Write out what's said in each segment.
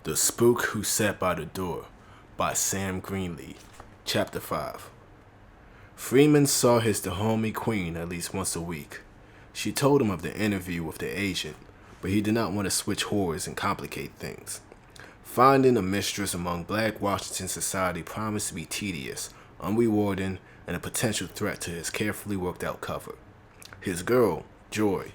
The Spook Who Sat by the Door by Sam Greenlee. Chapter 5. Freeman saw his Dahomey queen at least once a week. She told him of the interview with the agent, but he did not want to switch whores and complicate things. Finding a mistress among Black Washington society promised to be tedious, unrewarding, and a potential threat to his carefully worked out cover. His girl, Joy,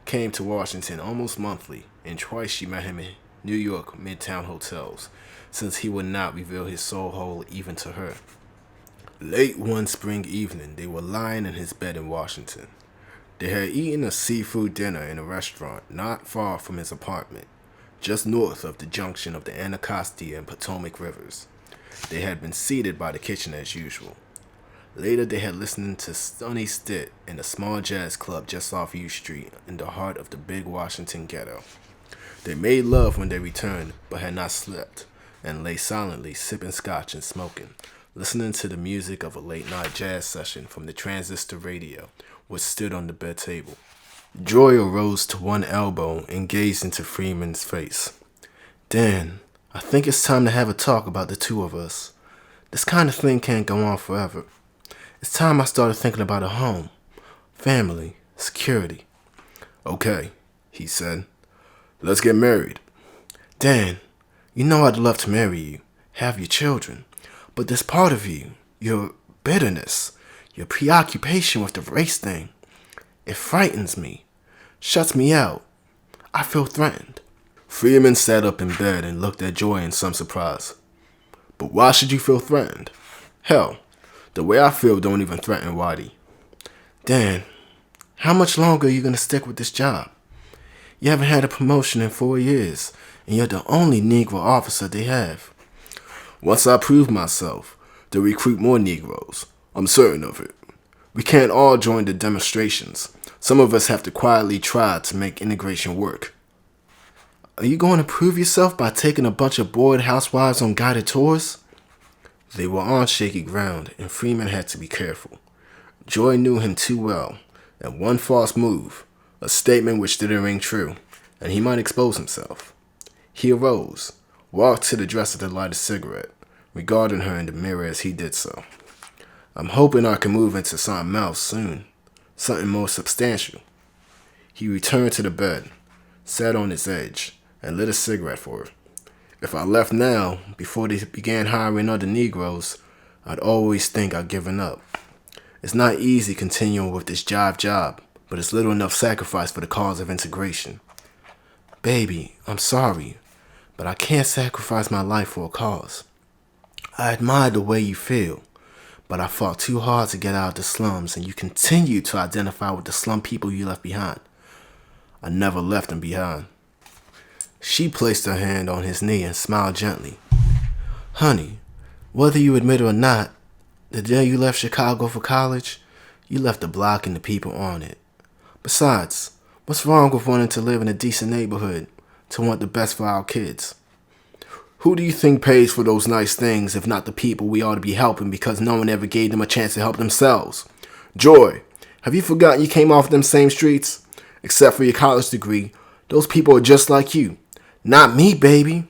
came to Washington almost monthly, and twice she met him in New York Midtown hotels, since he would not reveal his soul hole even to her. Late one spring evening, they were lying in his bed in Washington. They had eaten a seafood dinner in a restaurant not far from his apartment, just north of the junction of the Anacostia and Potomac rivers. They had been seated by the kitchen as usual. Later, they had listened to Sonny Stitt in a small jazz club just off U Street in the heart of the big Washington ghetto. They made love when they returned, but had not slept, and lay silently sipping scotch and smoking, listening to the music of a late-night jazz session from the transistor radio, which stood on the bed table. Joy arose to one elbow and gazed into Freeman's face. "Dan, I think it's time to have a talk about the two of us. This kind of thing can't go on forever. It's time I started thinking about a home, family, security." "Okay," he said. "Let's get married." "Dan, you know I'd love to marry you, have your children, but this part of you, your bitterness, your preoccupation with the race thing, it frightens me, shuts me out. I feel threatened." Freeman sat up in bed and looked at Joy in some surprise. "But why should you feel threatened? Hell, the way I feel don't even threaten Whitey." "Dan, how much longer are you going to stick with this job? You haven't had a promotion in 4 years, and you're the only Negro officer they have." "Once I prove myself, they'll recruit more Negroes. I'm certain of it. We can't all join the demonstrations. Some of us have to quietly try to make integration work." "Are you going to prove yourself by taking a bunch of bored housewives on guided tours?" They were on shaky ground, and Freeman had to be careful. Joy knew him too well, and one false move, a statement which didn't ring true, and he might expose himself. He arose, walked to the dresser to light a cigarette, regarding her in the mirror as he did so. "I'm hoping I can move into something else soon, something more substantial." He returned to the bed, sat on its edge, and lit a cigarette for her. "If I left now, before they began hiring other Negroes, I'd always think I'd given up. It's not easy continuing with this job, but it's little enough sacrifice for the cause of integration." "Baby, I'm sorry, but I can't sacrifice my life for a cause. I admire the way you feel, but I fought too hard to get out of the slums, and you continue to identify with the slum people you left behind." "I never left them behind." She placed her hand on his knee and smiled gently. "Honey, whether you admit it or not, the day you left Chicago for college, you left the block and the people on it. Besides, what's wrong with wanting to live in a decent neighborhood, to want the best for our kids?" "Who do you think pays for those nice things if not the people we ought to be helping because no one ever gave them a chance to help themselves? Joy, have you forgotten you came off them same streets? Except for your college degree, those people are just like you." "Not me, baby.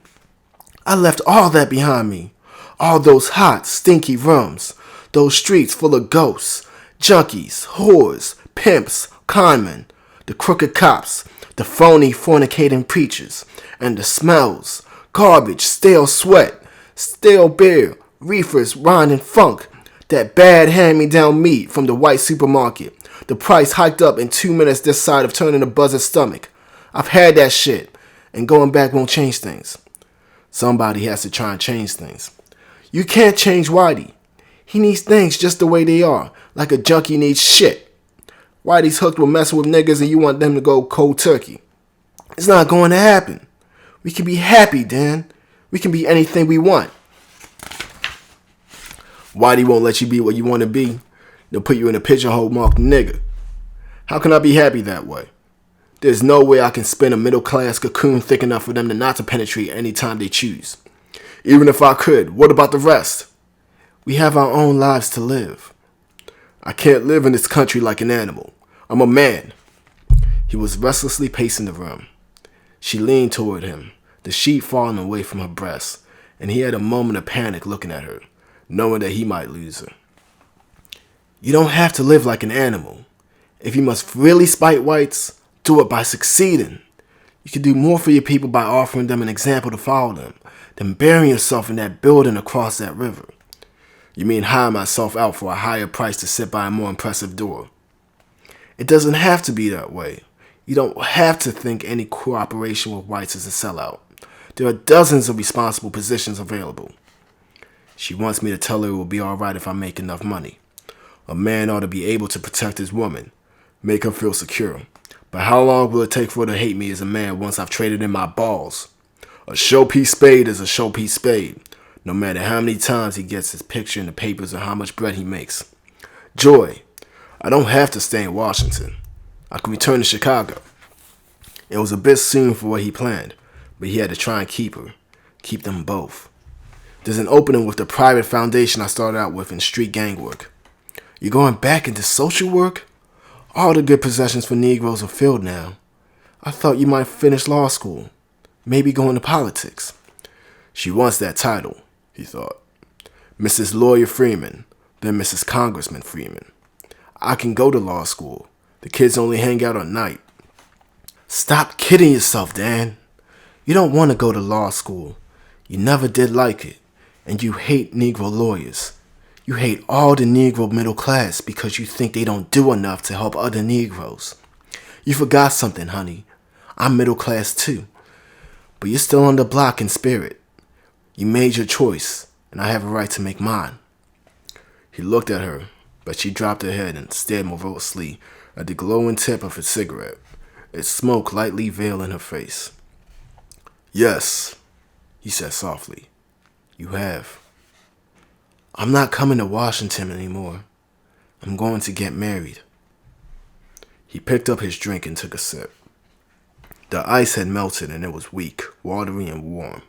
I left all that behind me. All those hot, stinky rooms, those streets full of ghosts, junkies, whores, pimps, conmen, the crooked cops, the phony fornicating preachers, and the smells, garbage, stale sweat, stale beer, reefers, rind and funk, that bad hand-me-down meat from the white supermarket, the price hiked up in 2 minutes this side of turning a buzzard's stomach. I've had that shit, and going back won't change things." "Somebody has to try and change things." "You can't change Whitey. He needs things just the way they are, like a junkie needs shit. Whitey's hooked with messing with niggas and you want them to go cold turkey. It's not going to happen. We can be happy, Dan. We can be anything we want." "Whitey won't let you be what you want to be. They'll put you in a pigeonhole marked nigger. How can I be happy that way? There's no way I can spin a middle-class cocoon thick enough for them not to penetrate any time they choose. Even if I could, what about the rest?" "We have our own lives to live." "I can't live in this country like an animal. I'm a man." He was restlessly pacing the room. She leaned toward him, the sheet falling away from her breast, and he had a moment of panic looking at her, knowing that he might lose her. You don't have to live like an animal. If you must really spite whites, do it by succeeding. You can do more for your people by offering them an example to follow them than burying yourself in that building across that river. You mean hire myself out for a higher price to sit by a more impressive door? It doesn't have to be that way. You don't have to think any cooperation with whites is a sellout. There are dozens of responsible positions available. She wants me to tell her it will be alright if I make enough money. A man ought to be able to protect his woman, make her feel secure. But how long will it take for her to hate me as a man once I've traded in my balls? A showpiece spade is a showpiece spade, no matter how many times he gets his picture in the papers or how much bread he makes. Joy, I don't have to stay in Washington. I can return to Chicago. It was a bit soon for what he planned, but he had to try and keep her. Keep them both. There's an opening with the private foundation I started out with in street gang work. You're going back into social work? All the good possessions for Negroes are filled now. I thought you might finish law school. Maybe go into politics. She wants that title, he thought. Mrs. Lawyer Freeman, then Mrs. Congressman Freeman. I can go to law school. The kids only hang out at night. Stop kidding yourself, Dan. You don't want to go to law school. You never did like it. And you hate Negro lawyers. You hate all the Negro middle class because you think they don't do enough to help other Negroes. You forgot something, honey. I'm middle class too. But you're still on the block in spirit. You made your choice, and I have a right to make mine. He looked at her, but she dropped her head and stared morosely at the glowing tip of his cigarette, its smoke lightly veiling her face. Yes, he said softly. You have. I'm not coming to Washington anymore. I'm going to get married. He picked up his drink and took a sip. The ice had melted and it was weak, watery, and warm.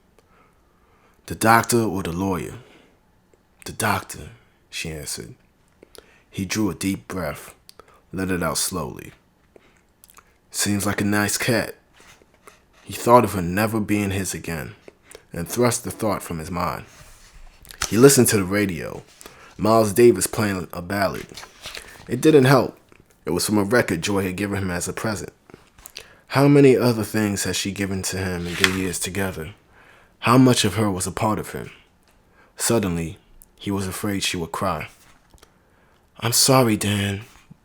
The doctor or the lawyer? The doctor, she answered. He drew a deep breath, let it out slowly. Seems like a nice cat. He thought of her never being his again, and thrust the thought from his mind. He listened to the radio, Miles Davis playing a ballad. It didn't help. It was from a record Joy had given him as a present. How many other things had she given to him in their years together? How much of her was a part of him? Suddenly, he was afraid she would cry. I'm sorry, Dan,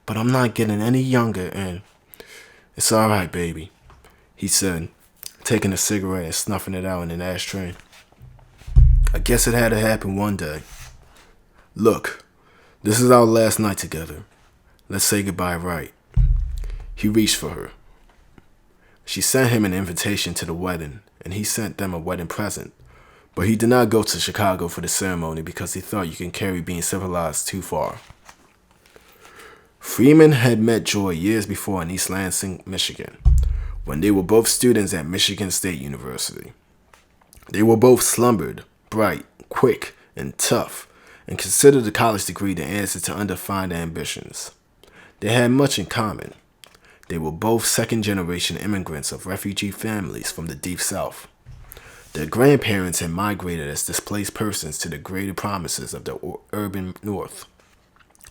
but I'm not getting any younger and... It's all right, baby, he said, taking a cigarette and snuffing it out in an ashtray. I guess it had to happen one day. Look, this is our last night together. Let's say goodbye right. He reached for her. She sent him an invitation to the wedding, and he sent them a wedding present. But he did not go to Chicago for the ceremony because he thought you can carry being civilized too far. Freeman had met Joy years before in East Lansing, Michigan, when they were both students at Michigan State University. They were both slumbered, bright, quick, and tough, and considered a college degree the answer to undefined ambitions. They had much in common. They were both second-generation immigrants of refugee families from the Deep South. Their grandparents had migrated as displaced persons to the greater promises of the urban North.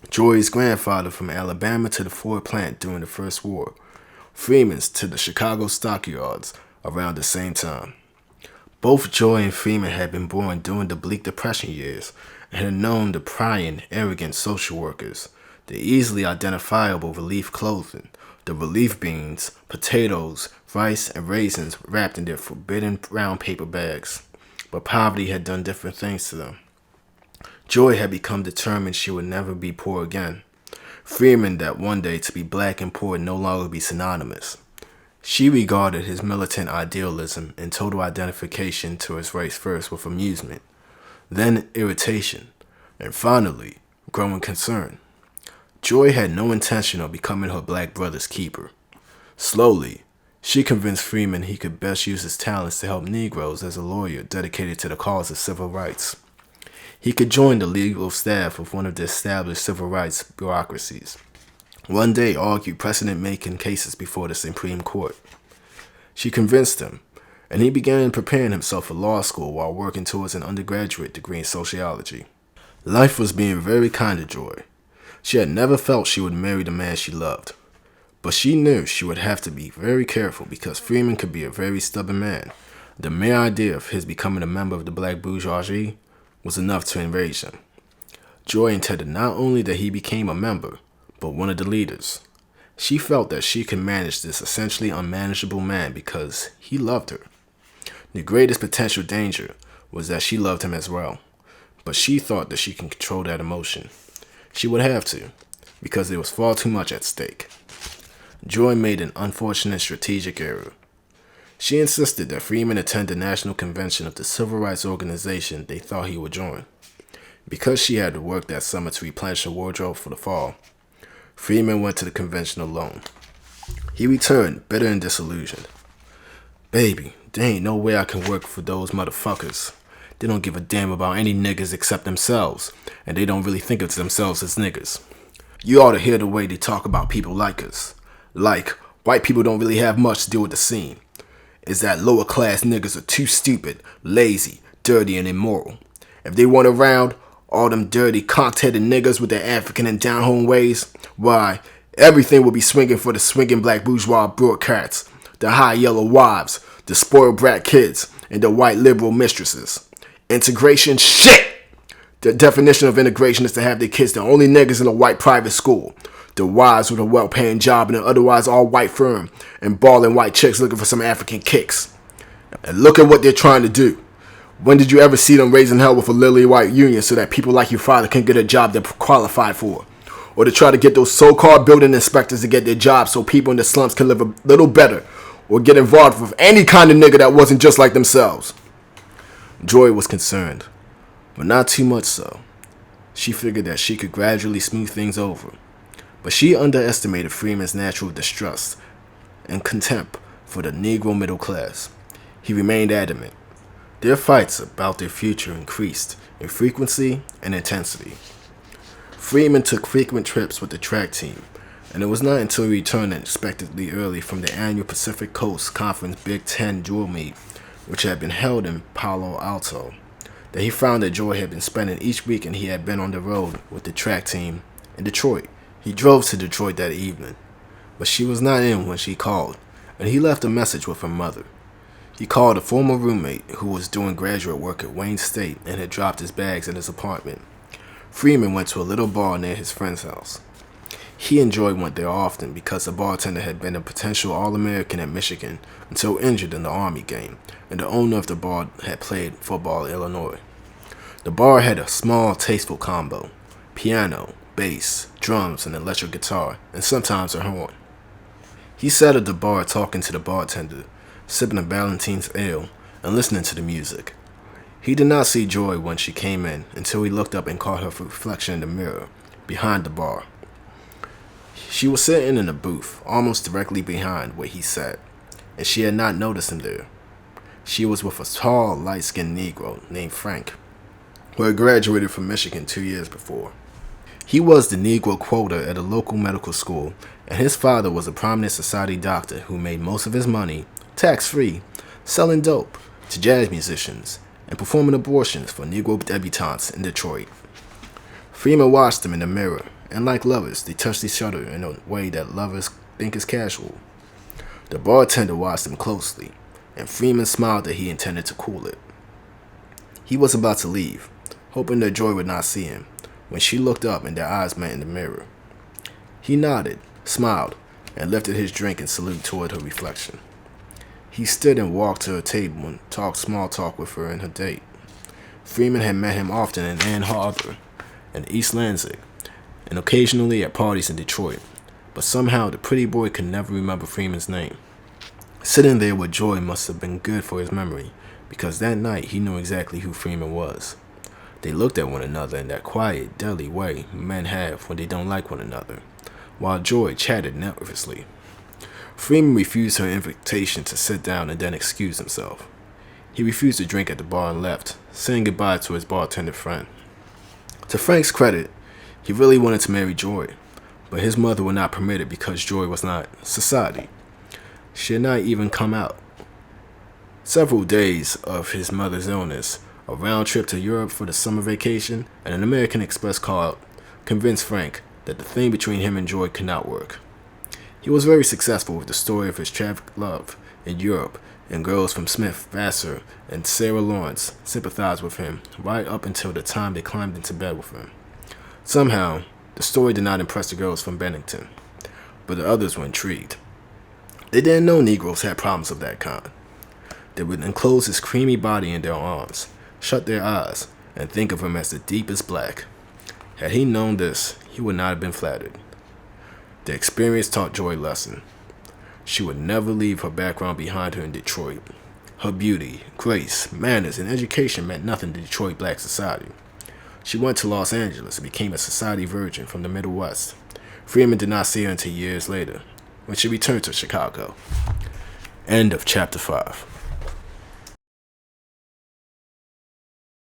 Joy's grandfather from Alabama to the Ford plant during the First War. Freeman's to the Chicago stockyards around the same time. Both Joy and Freeman had been born during the bleak Depression years and had known the prying, arrogant social workers, the easily identifiable relief clothing, the relief beans, potatoes, rice, and raisins wrapped in their forbidden brown paper bags. But poverty had done different things to them. Joy had become determined she would never be poor again. Freeman that one day to be black and poor no longer be synonymous. She regarded his militant idealism and total identification to his race first with amusement, then irritation, and finally, growing concern. Joy had no intention of becoming her black brother's keeper. Slowly, she convinced Freeman he could best use his talents to help Negroes as a lawyer dedicated to the cause of civil rights. He could join the legal staff of one of the established civil rights bureaucracies. One day argue precedent-making cases before the Supreme Court. She convinced him, and he began preparing himself for law school while working towards an undergraduate degree in sociology. Life was being very kind to Joy. She had never felt she would marry the man she loved, but she knew she would have to be very careful because Freeman could be a very stubborn man. The mere idea of his becoming a member of the black bourgeoisie was enough to enrage him. Joy intended not only that he became a member, but one of the leaders. She felt that she could manage this essentially unmanageable man because he loved her. The greatest potential danger was that she loved him as well, but she thought that she could control that emotion. She would have to, because there was far too much at stake. Joy made an unfortunate strategic error. She insisted that Freeman attend the national convention of the civil rights organization they thought he would join. Because she had to work that summer to replenish her wardrobe for the fall, Freeman went to the convention alone. He returned bitter and disillusioned. Baby, there ain't no way I can work for those motherfuckers. They don't give a damn about any niggas except themselves, and they don't really think of themselves as niggas. You ought to hear the way they talk about people like us. Like, white people don't really have much to do with the scene. Is that lower class niggas are too stupid, lazy, dirty, and immoral. If they weren't around, all them dirty, cocked-headed niggas with their African and down-home ways, why, everything would be swinging for the swinging black bourgeois bureaucrats, the high yellow wives, the spoiled brat kids, and the white liberal mistresses. Integration? Shit! The definition of integration is to have their kids the only niggas in a white private school, the wives with a well-paying job in an otherwise all-white firm, and balling white chicks looking for some African kicks. And look at what they're trying to do. When did you ever see them raising hell with a lily white union so that people like your father can get a job they're qualified for? Or to try to get those so-called building inspectors to get their jobs so people in the slums can live a little better, or get involved with any kind of nigga that wasn't just like themselves? Joy was concerned, but not too much so. She figured that she could gradually smooth things over. But she underestimated Freeman's natural distrust and contempt for the Negro middle class. He remained adamant. Their fights about their future increased in frequency and intensity. Freeman took frequent trips with the track team, and it was not until he returned unexpectedly early from the annual Pacific Coast Conference Big Ten dual meet, which had been held in Palo Alto, that he found that Joy had been spending each weekend he had been on the road with the track team in Detroit. He drove to Detroit that evening, but she was not in when she called, and he left a message with her mother. He called a former roommate who was doing graduate work at Wayne State and had dropped his bags in his apartment. Freeman went to a little bar near his friend's house. He and Joy went there often because the bartender had been a potential All-American at Michigan until injured in the Army game, and the owner of the bar had played football at Illinois. The bar had a small, tasteful combo: piano, bass, drums, an electric guitar, and sometimes a horn. He sat at the bar talking to the bartender, sipping a Ballantine's ale, and listening to the music. He did not see Joy when she came in until he looked up and caught her reflection in the mirror behind the bar. She was sitting in a booth almost directly behind where he sat, and she had not noticed him there. She was with a tall, light-skinned Negro named Frank, who had graduated from Michigan 2 years before. He was the Negro quota at a local medical school, and his father was a prominent society doctor who made most of his money, tax-free, selling dope to jazz musicians and performing abortions for Negro debutantes in Detroit. Freeman watched them in the mirror, and like lovers, they touched each other in a way that lovers think is casual. The bartender watched them closely, and Freeman smiled that he intended to cool it. He was about to leave, hoping that Joy would not see him, when she looked up and their eyes met in the mirror. He nodded, smiled, and lifted his drink in salute toward her reflection. He stood and walked to her table and talked small talk with her and her date. Freeman had met him often in Ann Arbor and East Lansing, and occasionally at parties in Detroit, but somehow the pretty boy could never remember Freeman's name. Sitting there with Joy must have been good for his memory, because that night he knew exactly who Freeman was. They looked at one another in that quiet, deadly way men have when they don't like one another, while Joy chatted nervously. Freeman refused her invitation to sit down and then excused himself. He refused to drink at the bar and left, saying goodbye to his bartender friend. To Frank's credit, he really wanted to marry Joy, but his mother would not permit it because Joy was not society. She had not even come out. Several days of his mother's illness, a round trip to Europe for the summer vacation, and an American Express card convinced Frank that the thing between him and Joy could not work. He was very successful with the story of his trafficked love in Europe, and girls from Smith, Vassar, and Sarah Lawrence sympathized with him right up until the time they climbed into bed with him. Somehow, the story did not impress the girls from Bennington, but the others were intrigued. They didn't know Negroes had problems of that kind. They would enclose his creamy body in their arms, shut their eyes, and think of him as the deepest black. Had he known this, he would not have been flattered. The experience taught Joy a lesson. She would never leave her background behind her in Detroit. Her beauty, grace, manners, and education meant nothing to Detroit black society. She went to Los Angeles and became a society virgin from the Middle West. Freeman did not see her until years later, when she returned to Chicago. End of chapter 5.